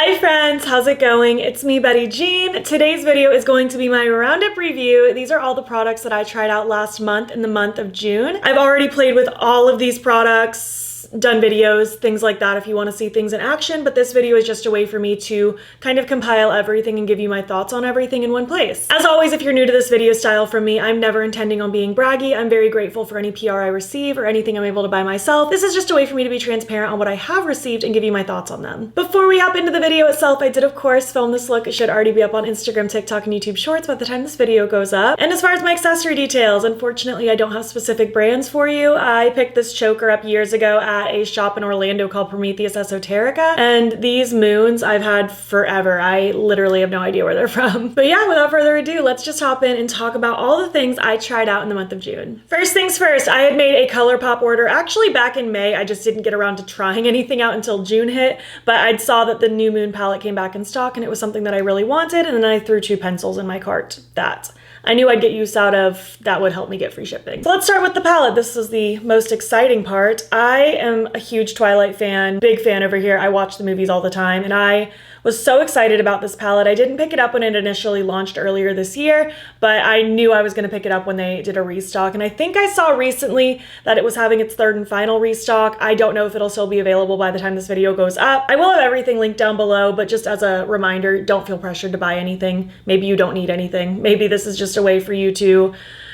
Hi friends, how's it going? It's me, Betty Jean. Today's video is going to be my roundup review. These are all the products that I tried out last month in the month of June. I've already played with all of these products, done videos, things like that if you want to see things in action, but this video is just a way for me to kind of compile everything and give you my thoughts on everything in one place. As always, if you're new to this video style from me, I'm never intending on being braggy. I'm very grateful for any PR I receive or anything I'm able to buy myself. This is just a way for me to be transparent on what I have received and give you my thoughts on them. Before we hop into the video itself, I did of course film this look. It should already be up on Instagram, TikTok, and YouTube Shorts by the time this video goes up. And as far as my accessory details, unfortunately I don't have specific brands for you. I picked this choker up years ago at a shop in Orlando called Prometheus Esoterica, and these moons I've had forever. I literally have no idea where they're from. But yeah, without further ado, let's just hop in and talk about all the things I tried out in the month of June. First things first, I had made a ColourPop order actually back in May. I just didn't get around to trying anything out until June hit, but I saw that the new moon palette came back in stock and it was something that I really wanted, and then I threw 2 pencils in my cart that I knew I'd get use out of. That would help me get free shipping. So let's start with the palette. This is the most exciting part. I am a huge Twilight fan, big fan over here. I watch the movies all the time, and I was so excited about this palette. I didn't pick it up when it initially launched earlier this year, but I knew I was gonna pick it up when they did a restock. And I think I saw recently that it was having its 3rd and final restock. I don't know if it'll still be available by the time this video goes up. I will have everything linked down below, but just as a reminder, don't feel pressured to buy anything. Maybe you don't need anything. Maybe this is just a way for you to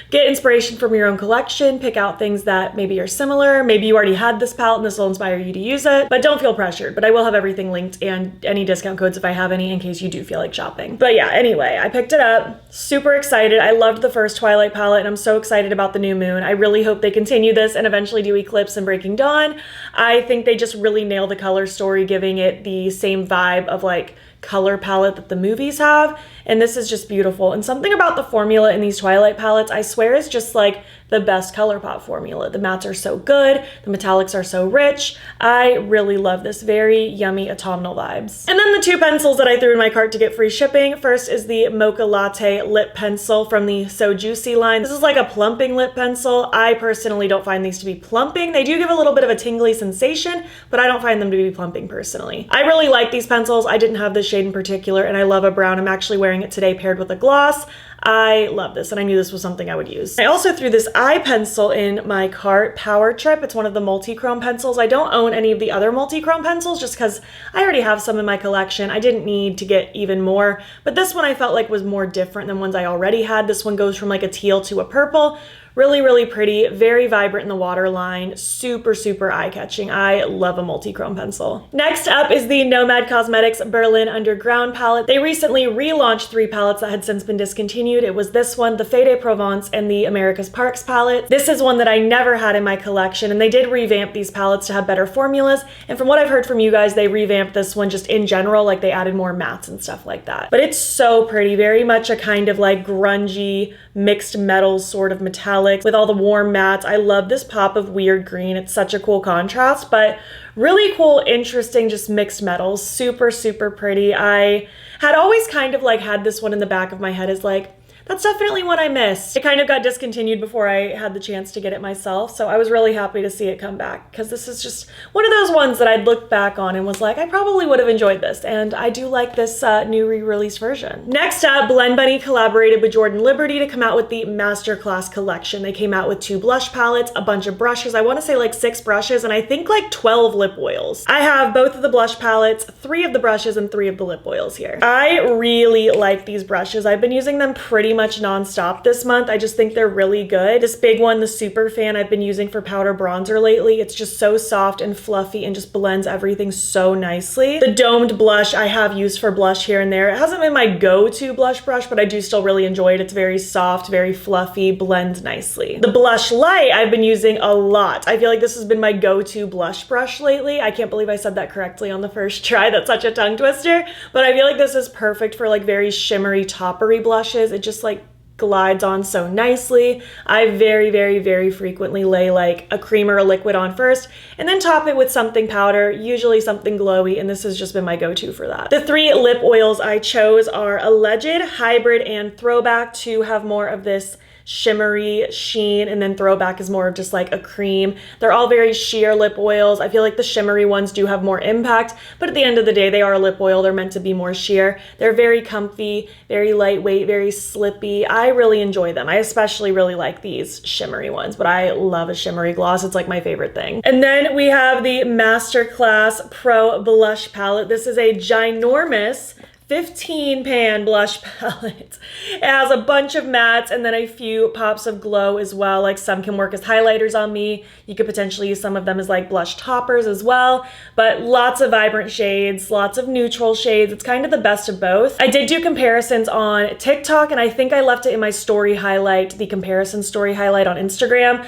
get inspiration from your own collection, pick out things that maybe are similar. Maybe you already had this palette and this will inspire you to use it, but don't feel pressured. But I will have everything linked and any discount codes if I have any in case you do feel like shopping. But yeah, anyway, I picked it up, super excited. I loved the first Twilight palette and I'm so excited about the new moon. I really hope they continue this and eventually do Eclipse and Breaking Dawn. I think they just really nail the color story, giving it the same vibe of like color palette that the movies have, and this is just beautiful. And something about the formula in these Twilight palettes, I swear, is just like the best ColourPop formula. The mattes are so good, the metallics are so rich. I really love this, very yummy autumnal vibes. And then the 2 pencils that I threw in my cart to get free shipping. First is the Mocha Latte lip pencil from the So Juicy line. This is like a plumping lip pencil. I personally don't find these to be plumping. They do give a little bit of a tingly sensation, but I don't find them to be plumping personally. I really like these pencils. I didn't have this shade in particular, and I love a brown. I'm actually wearing it today paired with a gloss. I love this, and I knew this was something I would use. I also threw this eye pencil in my cart, Power Trip. It's one of the multi-chrome pencils. I don't own any of the other multi-chrome pencils just because I already have some in my collection. I didn't need to get even more, but this one I felt like was more different than ones I already had. This one goes from like a teal to a purple. Really, really pretty, very vibrant in the waterline, super, super eye-catching. I love a multi-chrome pencil. Next up is the Nomad Cosmetics Berlin Underground palette. They recently relaunched 3 palettes that had since been discontinued. It was this one, the Fede Provence, and the America's Parks palette. This is one that I never had in my collection, and they did revamp these palettes to have better formulas. And from what I've heard from you guys, they revamped this one just in general, like they added more mattes and stuff like that. But it's so pretty, very much a kind of like grungy, mixed metals sort of metallic with all the warm mattes. I love this pop of weird green. It's such a cool contrast, but really cool, interesting, just mixed metals. Super, super pretty. I had always kind of like had this one in the back of my head as like, that's definitely one I missed. It kind of got discontinued before I had the chance to get it myself, so I was really happy to see it come back because this is just one of those ones that I'd looked back on and was like, I probably would have enjoyed this, and I do like this new re-release version. Next up, Blend Bunny collaborated with Jordan Liberty to come out with the Masterclass collection. They came out with 2 blush palettes, a bunch of brushes, I want to say like 6 brushes, and I think like 12 lip oils. I have both of the blush palettes, 3 of the brushes, and 3 of the lip oils here. I really like these brushes. I've been using them pretty much non-stop this month. I just think they're really good. This big one, the Super Fan, I've been using for powder bronzer lately. It's just so soft and fluffy and just blends everything so nicely. The domed blush I have used for blush here and there. It hasn't been my go-to blush brush, but I do still really enjoy it. It's very soft, very fluffy, blends nicely. The Blush Light I've been using a lot. I feel like this has been my go-to blush brush lately. I can't believe I said that correctly on the first try. That's such a tongue twister, but I feel like this is perfect for like very shimmery, toppery blushes. It just like glides on so nicely. I very, very, very frequently lay like a cream or a liquid on first and then top it with something powder, usually something glowy, and this has just been my go-to for that. The 3 lip oils I chose are Alleged, Hybrid, and Throwback to have more of this shimmery sheen, and then Throwback is more of just like a cream. They're all very sheer lip oils. I feel like the shimmery ones do have more impact, but at the end of the day, they are a lip oil. They're meant to be more sheer. They're very comfy, very lightweight, very slippy. I really enjoy them. I especially really like these shimmery ones, but I love a shimmery gloss. It's like my favorite thing. And then we have the Masterclass Pro Blush Palette. This is a ginormous 15 pan blush palette. It has a bunch of mattes and then a few pops of glow as well. Like some can work as highlighters on me. You could potentially use some of them as like blush toppers as well, but lots of vibrant shades, lots of neutral shades. It's kind of the best of both. I did do comparisons on TikTok, and I think I left it in my story highlight, the comparison story highlight on Instagram,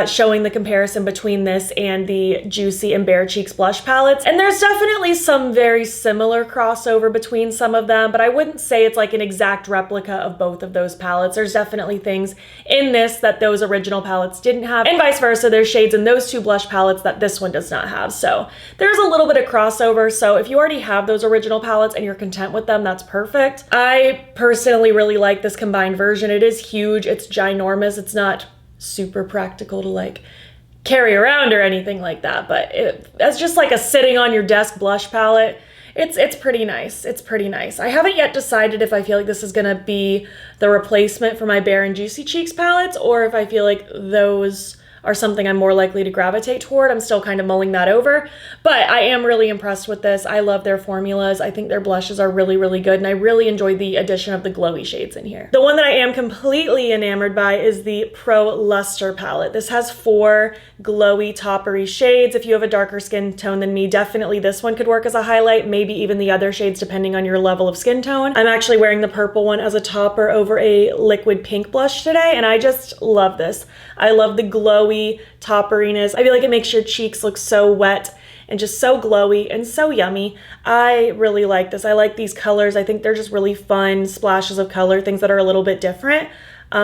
showing the comparison between this and the Juicy and Bare Cheeks blush palettes. And there's definitely some very similar crossover between some of them, but I wouldn't say it's like an exact replica of both of those palettes. There's definitely things in this that those original palettes didn't have, and vice versa. There's shades in those two blush palettes that this one does not have. So there's a little bit of crossover. So if you already have those original palettes and you're content with them, that's perfect. I personally really like this combined version. It is huge. It's ginormous. It's not super practical to like carry around or anything like that, but it's just like a sitting on your desk blush palette. It's pretty nice. It's pretty nice. I haven't yet decided if I feel like this is gonna be the replacement for my Bare and Juicy Cheeks palettes, or if I feel like those are something I'm more likely to gravitate toward. I'm still kind of mulling that over, but I am really impressed with this. I love their formulas. I think their blushes are really, really good, and I really enjoyed the addition of the glowy shades in here. The one that I am completely enamored by is the Pro Luster palette. This has 4 glowy, toppery shades. If you have a darker skin tone than me, definitely this one could work as a highlight, maybe even the other shades depending on your level of skin tone. I'm actually wearing the purple one as a topper over a liquid pink blush today, and I just love this. I love the glowy topperiness. I feel like it makes your cheeks look so wet and just so glowy and so yummy. I really like this. I like these colors. I think they're just really fun splashes of color, things that are a little bit different.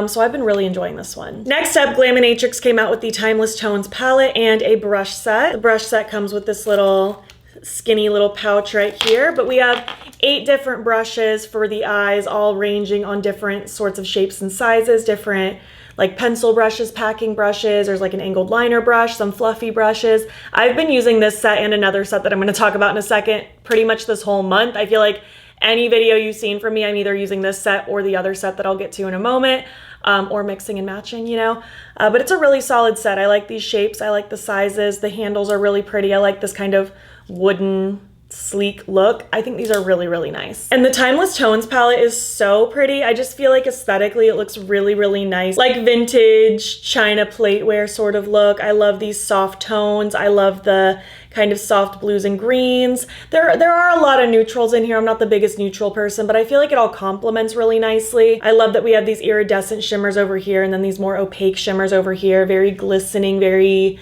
So I've been really enjoying this one. Next up, Glamatrix came out with the Timeless Tones palette and a brush set. The brush set comes with this little skinny little pouch right here, but we have 8 different brushes for the eyes, all ranging on different sorts of shapes and sizes, different like pencil brushes, packing brushes. There's like an angled liner brush, some fluffy brushes. I've been using this set and another set that I'm gonna talk about in a second pretty much this whole month. I feel like any video you've seen from me, I'm either using this set or the other set that I'll get to in a moment, or mixing and matching, you know? But it's a really solid set. I like these shapes, I like the sizes, the handles are really pretty. I like this kind of wooden, sleek look. I think these are really, really nice. And the Timeless Tones palette is so pretty. I just feel like aesthetically it looks really, really nice. Like vintage China plateware sort of look. I love these soft tones. I love the kind of soft blues and greens. There are a lot of neutrals in here. I'm not the biggest neutral person, but I feel like it all complements really nicely. I love that we have these iridescent shimmers over here and then these more opaque shimmers over here. Very glistening, very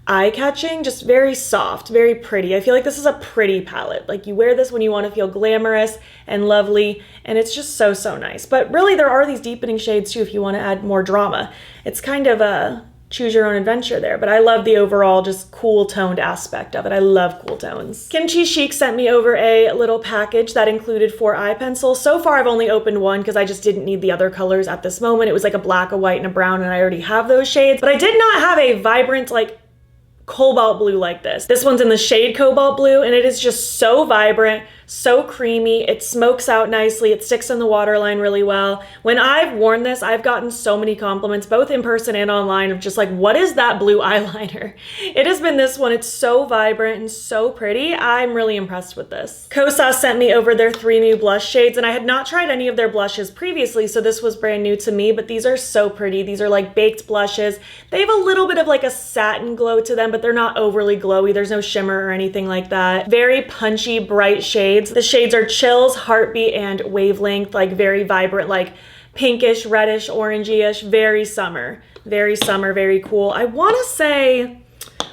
eye-catching, just very soft, very pretty. I feel like this is a pretty palette. Like you wear this when you want to feel glamorous and lovely, and it's just so, so nice. But really there are these deepening shades too if you want to add more drama. It's kind of a choose your own adventure there, but I love the overall just cool toned aspect of it. I love cool tones. Kimchi Chic sent me over a little package that included 4 eye pencils. So far I've only opened one because I just didn't need the other colors at this moment. It was like a black, a white, and a brown, and I already have those shades, but I did not have a vibrant like cobalt blue like this. This one's in the shade Cobalt Blue, and it is just so vibrant, so creamy. It smokes out nicely. It sticks in the waterline really well. When I've worn this, I've gotten so many compliments, both in person and online, of just like, what is that blue eyeliner? It has been this one. It's so vibrant and so pretty. I'm really impressed with this. Kosas sent me over their 3 new blush shades, and I had not tried any of their blushes previously, so this was brand new to me, but these are so pretty. These are like baked blushes. They have a little bit of like a satin glow to them, but they're not overly glowy. There's no shimmer or anything like that. Very punchy, bright shades. The shades are Chills, Heartbeat, and Wavelength, like very vibrant, like pinkish, reddish, orangey-ish, very summer, very cool. I want to say,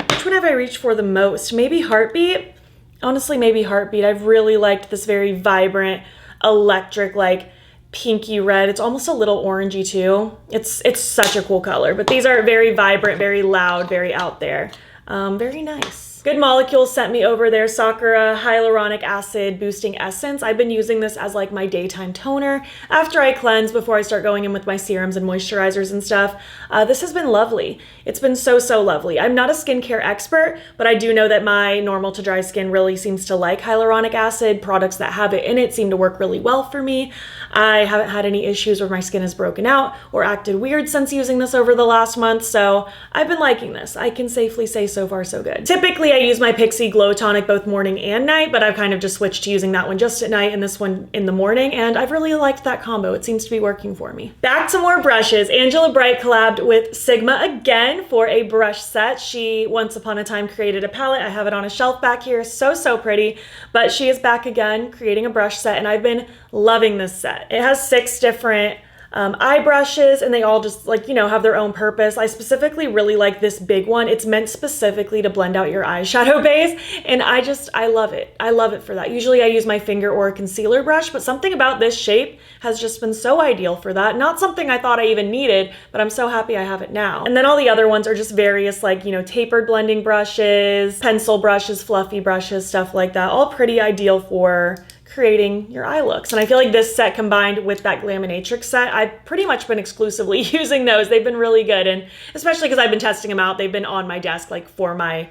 which one have I reached for the most? Maybe Heartbeat? Honestly, maybe Heartbeat. I've really liked this very vibrant, electric, like pinky red. It's almost a little orangey too. It's such a cool color, but these are very vibrant, very loud, very out there. Very nice. Good Molecules sent me over their Sakura Hyaluronic Acid Boosting Essence. I've been using this as like my daytime toner after I cleanse before I start going in with my serums and moisturizers and stuff. This has been lovely. It's been so lovely. I'm not a skincare expert, but I do know that my normal to dry skin really seems to like hyaluronic acid. Products that have it in it seem to work really well for me. I haven't had any issues where my skin has broken out or acted weird since using this over the last month, so I've been liking this. I can safely say so far so good. Typically I use my Pixi Glow Tonic both morning and night, but I've kind of just switched to using that one just at night and this one in the morning, and I've really liked that combo. It seems to be working for me. Back to more brushes. Angela Bright collabed with Sigma again for a brush set. She once upon a time created a palette. I have it on a shelf back here. So pretty, but she is back again creating a brush set, and I've been loving this set. It has 6 different eye brushes, and they all just like, you know, have their own purpose. I specifically really like this big one. It's meant specifically to blend out your eyeshadow base, and I love it. I love it for that. Usually I use my finger or a concealer brush, but something about this shape has just been so ideal for that. Not something I thought I even needed, but I'm so happy I have it now. And then all the other ones are just various like, you know, tapered blending brushes, pencil brushes, fluffy brushes, stuff like that. All pretty ideal for creating your eye looks. And I feel like this set combined with that Glaminatrix set, I've pretty much been exclusively using those. They've been really good, and especially because I've been testing them out, they've been on my desk like for my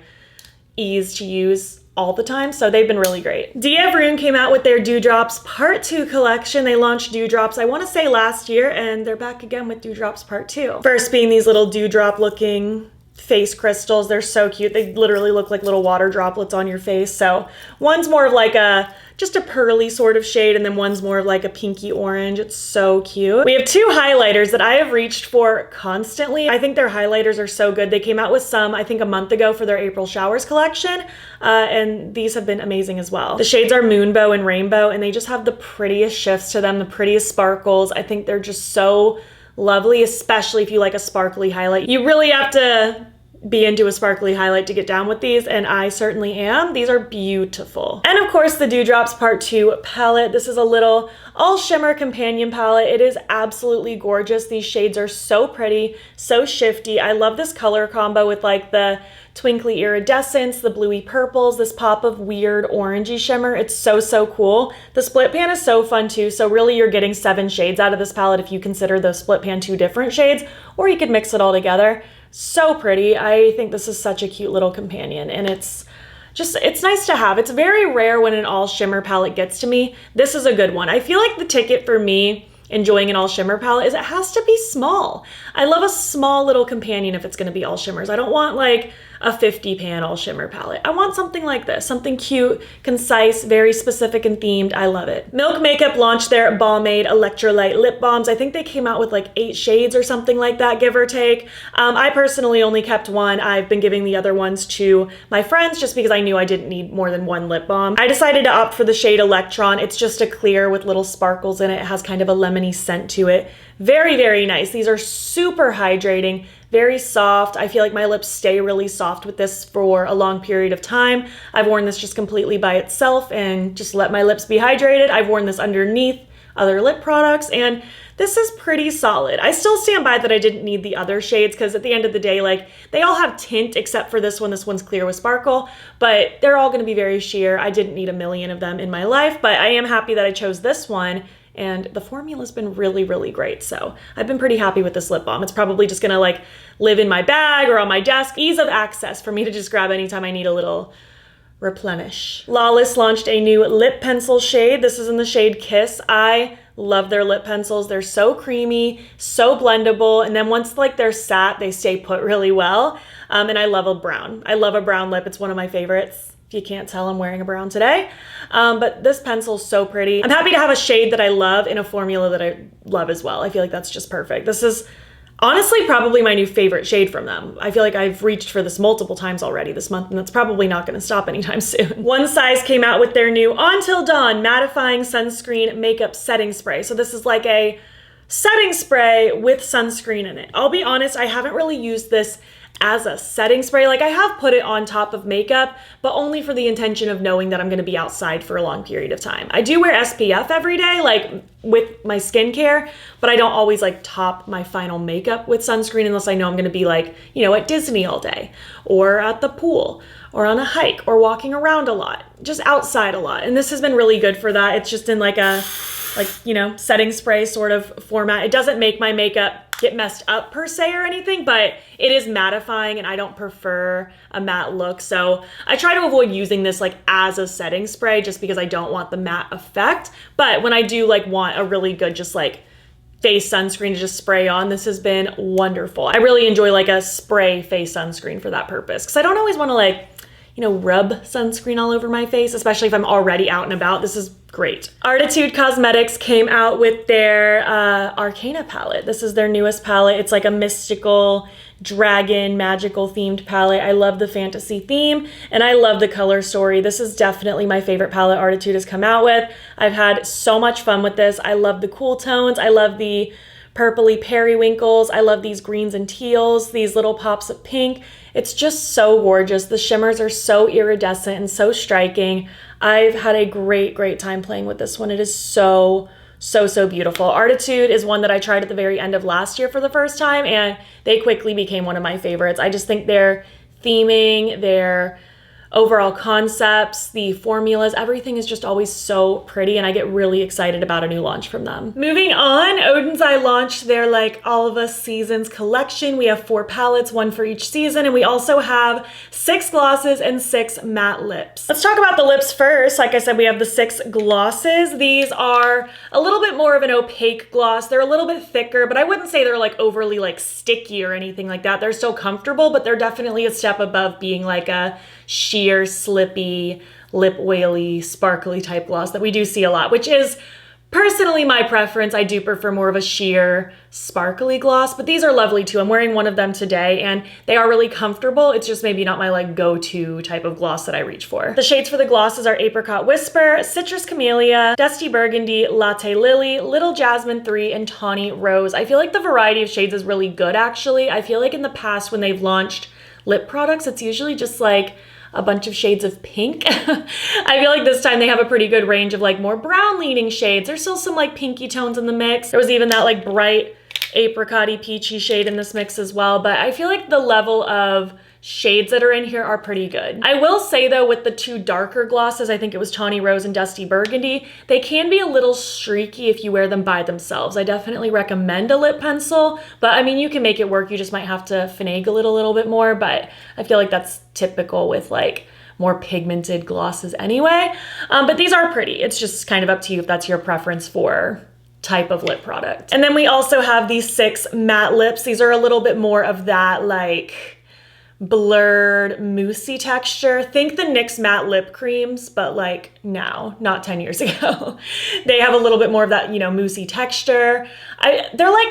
ease to use all the time, so they've been really great. Dede Rune came out with their Dew Drops Part 2 collection. They launched Dew Drops, I want to say last year, and they're back again with Dew Drops Part 2. First being these little dewdrop looking face crystals. They're so cute. They literally look like little water droplets on your face. So one's more of like just a pearly sort of shade, and then one's more of like a pinky orange. It's so cute. We have 2 highlighters that I have reached for constantly. I think their highlighters are so good. They came out with some, I think a month ago for their April Showers collection, and these have been amazing as well. The shades are Moonbow and Rainbow, and they just have the prettiest shifts to them, the prettiest sparkles. I think they're just so lovely, especially if you like a sparkly highlight. You really have to be into a sparkly highlight to get down with these, and I certainly am. These are beautiful. And of course the Dew Drops Part 2 palette. This is a little all shimmer companion palette. It is absolutely gorgeous. These shades are so pretty, so shifty. I love this color combo with like the twinkly iridescence, the bluey purples, this pop of weird orangey shimmer. It's so cool. The split pan is so fun too. So really you're getting 7 shades out of this palette if you consider the split pan 2 different shades, or you could mix it all together. So pretty. I think this is such a cute little companion, and it's nice to have. It's very rare when an all shimmer palette gets to me. This is a good one. I feel like the ticket for me enjoying an all shimmer palette is it has to be small. I love a small little companion if it's going to be all shimmers. I don't want like a 50 pan all shimmer palette. I want something like this, something cute, concise, very specific and themed. I love it. Milk Makeup launched their Balmaid Electrolyte Lip Balms. I think they came out with like 8 shades or something like that, give or take. I personally only kept one. I've been giving the other ones to my friends just because I knew I didn't need more than 1 lip balm. I decided to opt for the shade Electron. It's just a clear with little sparkles in it. It has kind of a lemony scent to it. Very nice. These are super hydrating, very soft. I feel like my lips stay really soft with this for a long period of time. I've worn this just completely by itself and just let my lips be hydrated. I've worn this underneath other lip products, and this is pretty solid. I still stand by that I didn't need the other shades because at the end of the day, like, they all have tint except for this one. This one's clear with sparkle, but they're all going to be very sheer. I didn't need a million of them in my life, but I am happy that I chose this one. And the formula's been really great. So I've been pretty happy with this lip balm. It's probably just gonna like live in my bag or on my desk. Ease of access for me to just grab anytime I need a little replenish. Lawless launched a new lip pencil shade. This is in the shade Kiss. I love their lip pencils. They're so creamy, so blendable. And then once like they're sat, they stay put really well. And I love a brown. I love a brown lip. It's one of my favorites. If you can't tell, I'm wearing a brown today. But this pencil's so pretty. I'm happy to have a shade that I love in a formula that I love as well. I feel like that's just perfect. This is honestly probably my new favorite shade from them. I feel like I've reached for this multiple times already this month, and that's probably not gonna stop anytime soon. One Size came out with their new Until Dawn Mattifying Sunscreen Makeup Setting Spray. So this is like a setting spray with sunscreen in it. I'll be honest, I haven't really used this as a setting spray. Like I have put it on top of makeup, but only for the intention of knowing that I'm gonna be outside for a long period of time. I do wear SPF every day, like with my skincare, but I don't always like top my final makeup with sunscreen unless I know I'm gonna be like, you know, at Disney all day or at the pool or on a hike or walking around a lot, just outside a lot. And this has been really good for that. It's just in like a, you know, setting spray sort of format. It doesn't make my makeup get messed up per se or anything, but it is mattifying and I don't prefer a matte look. So I try to avoid using this like as a setting spray just because I don't want the matte effect. But when I do like want a really good just like face sunscreen to just spray on, this has been wonderful. I really enjoy like a spray face sunscreen for that purpose because I don't always want to like, you know, rub sunscreen all over my face, especially if I'm already out and about. This is great. Arttitude Cosmetics came out with their Arcana palette. This is their newest palette. It's like a mystical, dragon, magical themed palette. I love the fantasy theme and I love the color story. This is definitely my favorite palette Arttitude has come out with. I've had so much fun with this. I love the cool tones. I love the purpley periwinkles. I love these greens and teals, these little pops of pink. It's just so gorgeous. The shimmers are so iridescent and so striking. I've had a great time playing with this one. It is so beautiful. Arttitude is one that I tried at the very end of last year for the first time, and they quickly became one of my favorites. I just think their theming, their overall concepts, the formulas, everything is just always so pretty, and I get really excited about a new launch from them. Moving on, Oden's Eye launched their like All of Us Seasons collection. We have 4 palettes, 1 for each season, and we also have 6 glosses and 6 matte lips. Let's talk about the lips first. Like I said, we have the 6 glosses. These are a little bit more of an opaque gloss. They're a little bit thicker, but I wouldn't say they're like overly like sticky or anything like that. They're still comfortable, but they're definitely a step above being like a sheer, slippy, lip oily, sparkly type gloss that we do see a lot, which is personally my preference. I do prefer more of a sheer, sparkly gloss, but these are lovely too. I'm wearing one of them today and they are really comfortable. It's just maybe not my like go-to type of gloss that I reach for. The shades for the glosses are Apricot Whisper, Citrus Camellia, Dusty Burgundy, Latte Lily, Little Jasmine 3, and Tawny Rose. I feel like the variety of shades is really good actually. I feel like in the past when they've launched lip products, it's usually just like a bunch of shades of pink. I feel like this time they have a pretty good range of like more brown leaning shades. There's still some like pinky tones in the mix. There was even that like bright apricot-y peachy shade in this mix as well, but I feel like the level of shades that are in here are pretty good. I will say though, with the 2 darker glosses, I think it was Tawny Rose and Dusty Burgundy, they can be a little streaky if you wear them by themselves. I definitely recommend a lip pencil, but I mean, you can make it work. You just might have to finagle it a little bit more, but I feel like that's typical with like more pigmented glosses anyway. But these are pretty. It's just kind of up to you if that's your preference for type of lip product. And then we also have these 6 matte lips. These are a little bit more of that like blurred moussey texture. Think the NYX matte lip creams, but like now, not 10 years ago. They have a little bit more of that, you know, moussey texture. They're like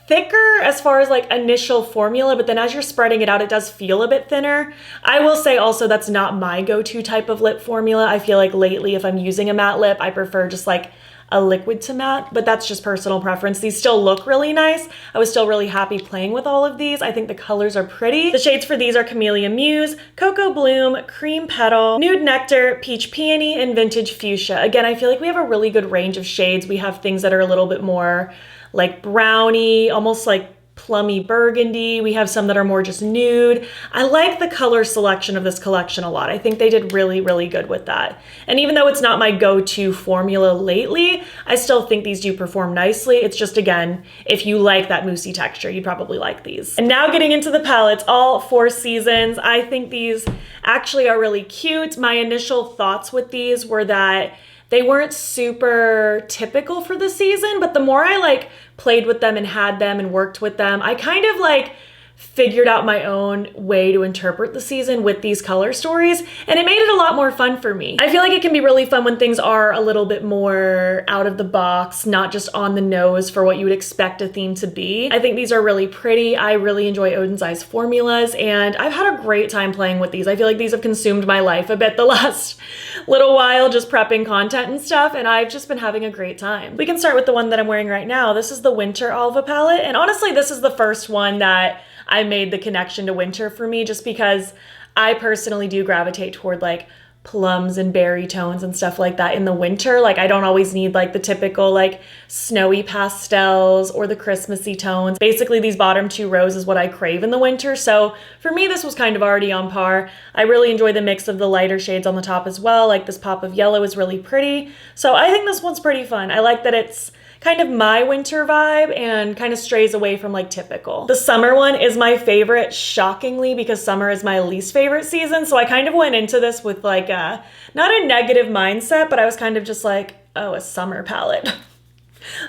thicker as far as like initial formula, but then as you're spreading it out, it does feel a bit thinner. I will say also that's not my go-to type of lip formula. I feel like lately if I'm using a matte lip, I prefer just like a liquid to matte, but that's just personal preference. These still look really nice. I was still really happy playing with all of these. I think the colors are pretty. The shades for these are Camellia Muse, Cocoa Bloom, Cream Petal, Nude Nectar, Peach Peony, and Vintage Fuchsia. Again, I feel like we have a really good range of shades. We have things that are a little bit more like brownie, almost like plummy burgundy. We have some that are more just nude. I like the color selection of this collection a lot. I think they did really good with that. And even though it's not my go-to formula lately, I still think these do perform nicely. It's just, again, if you like that moussey texture, you'd probably like these. And now getting into the palettes, all 4 seasons. I think these actually are really cute. My initial thoughts with these were that they weren't super typical for the season, but the more I like played with them and had them and worked with them, I kind of like figured out my own way to interpret the season with these color stories, and it made it a lot more fun for me. I feel like it can be really fun when things are a little bit more out of the box, not just on the nose for what you would expect a theme to be. I think these are really pretty. I really enjoy Oden's Eye's formulas, and I've had a great time playing with these. I feel like these have consumed my life a bit the last little while, just prepping content and stuff, and I've just been having a great time. We can start with the one that I'm wearing right now. This is the Winter Alva palette, and honestly, this is the first one that I made the connection to winter for me, just because I personally do gravitate toward like plums and berry tones and stuff like that in the winter. Like I don't always need like the typical like snowy pastels or the Christmassy tones. Basically these bottom two rows is what I crave in the winter. So for me, this was kind of already on par. I really enjoy the mix of the lighter shades on the top as well. Like this pop of yellow is really pretty. So I think this one's pretty fun. I like that it's kind of my winter vibe and kind of strays away from like typical. The summer one is my favorite, shockingly, because summer is my least favorite season. So I kind of went into this with like not a negative mindset, but I was kind of just like, oh, a summer palette.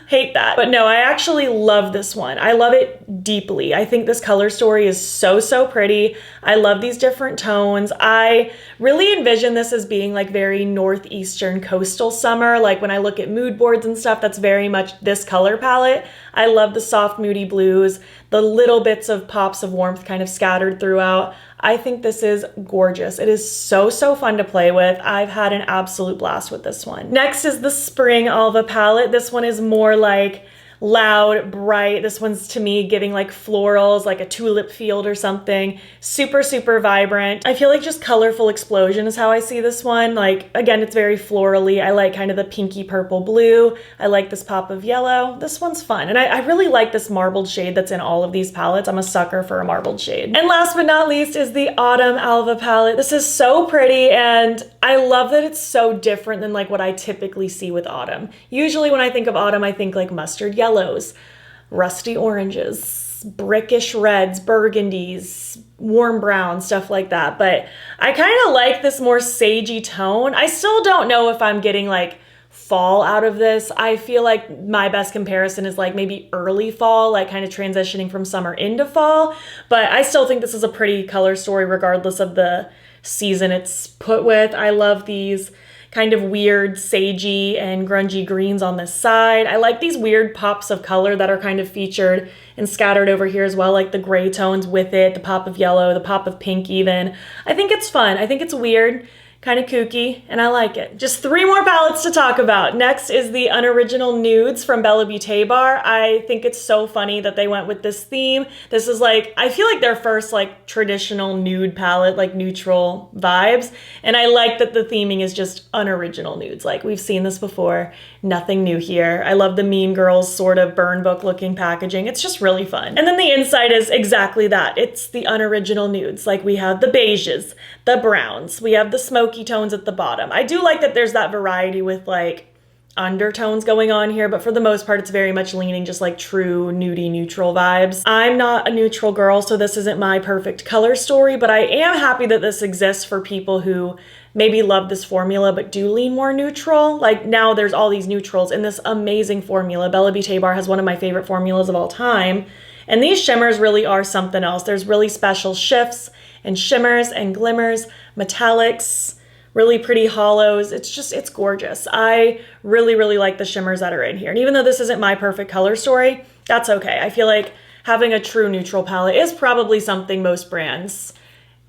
Hate that. But no, I actually love this one. I love it deeply. I think this color story is so, so pretty. I love these different tones. I really envision this as being like very northeastern coastal summer. Like when I look at mood boards and stuff, that's very much this color palette. I love the soft moody blues, the little bits of pops of warmth kind of scattered throughout. I think this is gorgeous. It is so, so fun to play with. I've had an absolute blast with this one. Next is the Spring Alva palette. This one is more like loud, bright. This one's to me giving like florals, like a tulip field or something. Super, super vibrant. I feel like just colorful explosion is how I see this one. Like, again, it's very florally. I like kind of the pinky purple blue. I like this pop of yellow. This one's fun. And I really like this marbled shade that's in all of these palettes. I'm a sucker for a marbled shade. And last but not least is the Autumn Alva palette. This is so pretty, and I love that it's so different than like what I typically see with autumn. Usually when I think of autumn, I think like mustard yellows, rusty oranges, brickish reds, burgundies, warm browns, stuff like that. But I kind of like this more sagey tone. I still don't know if I'm getting like fall out of this. I feel like my best comparison is like maybe early fall, like kind of transitioning from summer into fall. But I still think this is a pretty color story regardless of the season it's put with. I love these kind of weird sagey and grungy greens on this side. I like these weird pops of color that are kind of featured and scattered over here as well, like the gray tones with it, the pop of yellow, the pop of pink even. I think it's fun. I think it's weird, kind of kooky, and I like it. Just 3 more palettes to talk about. Next is the Unoriginal Nudes from Beaute Bar. I think it's so funny that they went with this theme. This is like, I feel like their first like traditional nude palette, like neutral vibes. And I like that the theming is just unoriginal nudes. Like we've seen this before, nothing new here. I love the Mean Girls sort of burn book looking packaging. It's just really fun. And then the inside is exactly that. It's the unoriginal nudes. Like we have the beiges, the browns, we have the smoky tones at the bottom. I do like that there's that variety with like undertones going on here, but for the most part, it's very much leaning just like true nudie neutral vibes. I'm not a neutral girl, so this isn't my perfect color story, but I am happy that this exists for people who maybe love this formula but do lean more neutral. Like now there's all these neutrals in this amazing formula. Beaute Bar has one of my favorite formulas of all time. And these shimmers really are something else. There's really special shifts and shimmers and glimmers, metallics, really pretty hollows. It's gorgeous. I really, really like the shimmers that are in here. And even though this isn't my perfect color story, that's okay. I feel like having a true neutral palette is probably something most brands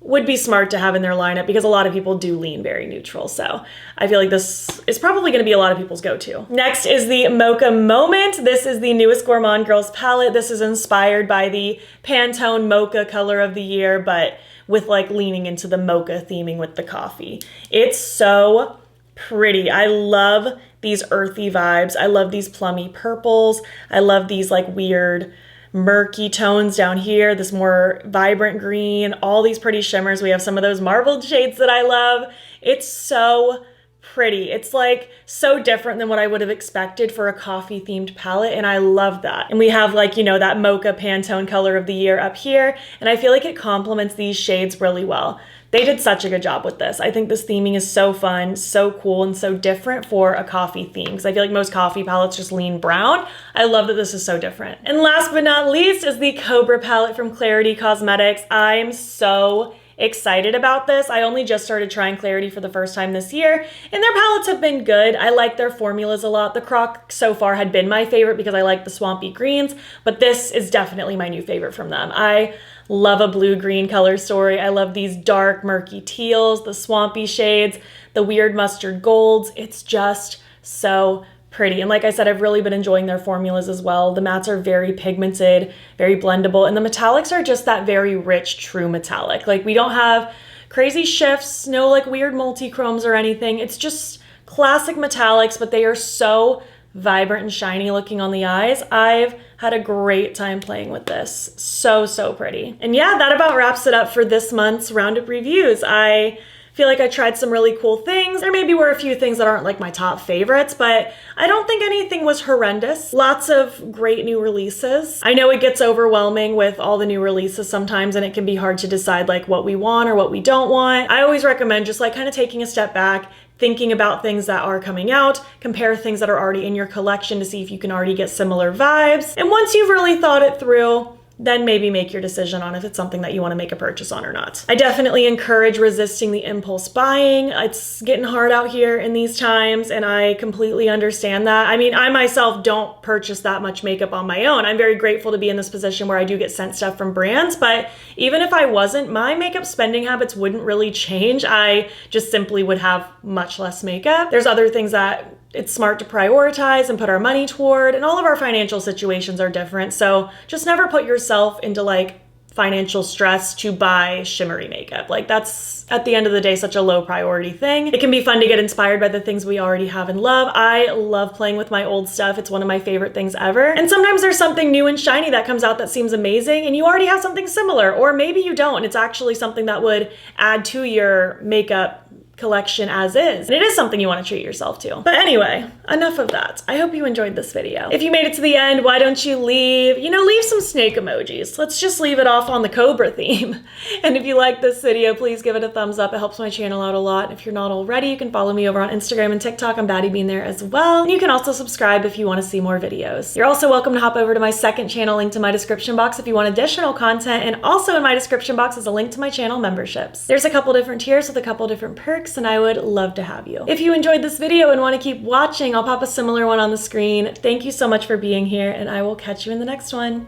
would be smart to have in their lineup, because a lot of people do lean very neutral. So I feel like this is probably going to be a lot of people's go-to. Next is the Mocha Moment. This is the newest Gourmande Girls palette. This is inspired by the Pantone Mocha color of the year, but with like leaning into the mocha theming with the coffee. It's so pretty. I love these earthy vibes. I love these plummy purples. I love these like weird murky tones down here, this more vibrant green, all these pretty shimmers. We have some of those marbled shades that I love. It's so pretty. It's like so different than what I would have expected for a coffee themed palette, and I love that. And we have like, you know, that mocha Pantone color of the year up here, and I feel like it complements these shades really well. They did such a good job with this. I think this theming is so fun, so cool, and so different for a coffee theme, because I feel like most coffee palettes just lean brown. I love that this is so different. And last but not least is the Cobra palette from Klarity Kosmetics. I'm so excited about this. I only just started trying Klarity for the first time this year, and their palettes have been good. I like their formulas a lot. The Croc so far had been my favorite because I like the swampy greens, but this is definitely my new favorite from them. I love a blue-green color story. I love these dark, murky teals, the swampy shades, the weird mustard golds. It's just so pretty. And like I said, I've really been enjoying their formulas as well. The mattes are very pigmented, very blendable, and the metallics are just that very rich, true metallic. Like, we don't have crazy shifts, no like weird multi-chromes or anything. It's just classic metallics, but they are so vibrant and shiny looking on the eyes. I've had a great time playing with this. So, so pretty. And yeah, that about wraps it up for this month's Roundup reviews. I feel like I tried some really cool things. There maybe were a few things that aren't like my top favorites, but I don't think anything was horrendous. Lots of great new releases. I know it gets overwhelming with all the new releases sometimes, and it can be hard to decide like what we want or what we don't want. I always recommend just like kind of taking a step back, thinking about things that are coming out, compare things that are already in your collection to see if you can already get similar vibes. And once you've really thought it through, then maybe make your decision on if it's something that you want to make a purchase on or not. I definitely encourage resisting the impulse buying. It's getting hard out here in these times, and I completely understand that. I mean, I myself don't purchase that much makeup on my own. I'm very grateful to be in this position where I do get sent stuff from brands, but even if I wasn't, my makeup spending habits wouldn't really change. I just simply would have much less makeup. There's other things that it's smart to prioritize and put our money toward, and all of our financial situations are different. So just never put yourself into like financial stress to buy shimmery makeup. Like, that's at the end of the day such a low priority thing. It can be fun to get inspired by the things we already have and love. I love playing with my old stuff. It's one of my favorite things ever. And sometimes there's something new and shiny that comes out that seems amazing, and you already have something similar, or maybe you don't, and it's actually something that would add to your makeup collection as is. And it is something you want to treat yourself to. But anyway, enough of that. I hope you enjoyed this video. If you made it to the end, why don't you leave some snake emojis. Let's just leave it off on the Cobra theme. And if you like this video, please give it a thumbs up. It helps my channel out a lot. If you're not already, you can follow me over on Instagram and TikTok. I'm BATTYBEAN there as well. And you can also subscribe if you want to see more videos. You're also welcome to hop over to my second channel linked in my description box if you want additional content. And also in my description box is a link to my channel memberships. There's a couple different tiers with a couple different perks, and I would love to have you. If you enjoyed this video and want to keep watching, I'll pop a similar one on the screen. Thank you so much for being here, and I will catch you in the next one.